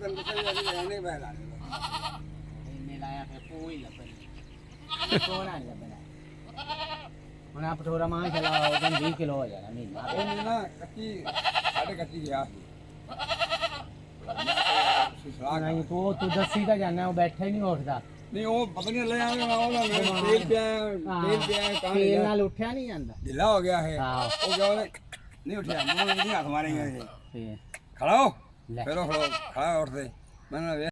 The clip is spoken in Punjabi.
ਤੈਨੂੰ ਦੱਸਿਆ ਨਹੀਂ ਬਹਿ ਲਾਣੇ ਇੰਨੇ ਲਾਇਆ ਫਿਰ ਕੋਈ ਲੱਭਣਾ ਕੋਣਾ ਨਹੀਂ ਲੱਭਣਾ ਹੁਣ ਆ ਪਟੋਰਾ ਮਾਂ ਚਲਾ ਉਹਦਾ 20 ਕਿਲੋ ਹੋ ਜਾਣਾ ਮਹੀਨਾ ਇਹ ਨਾ ਕੱਚੀ ਸਾਡੇ ਕੱਚੀ ਗਿਆ ਸੀ ਸਲਾਹ ਨਹੀਂ ਤੂੰ ਦੱਸੀ ਤਾਂ ਜਾਣਾ ਉਹ ਬੈਠਾ ਹੀ ਨਹੀਂ ਉੱਠਦਾ ਨਹੀਂ ਉਹ ਪਤਾ ਨਹੀਂ ਲੈ ਆਵੇ ਉਹਦਾ ਤੇਲ ਪਿਆ ਤੇਲ ਨਾਲ ਉੱਠਿਆ ਨਹੀਂ ਜਾਂਦਾ ਢਿੱਲਾ ਹੋ ਗਿਆ ਹੈ ਹਾਂ ਉਹ ਗਿਆ ਨਹੀਂ ਉੱਠਿਆ ਮੂੰਹ ਨਹੀਂ ਹੱਥ ਮਾਰੇਗਾ ਫੇਰ ਖੜਾ ਹੋ ਲੈ ਫਿਰ ਉਹ ਖੜਾ ਉੱਠਦੇ ਮੈਂ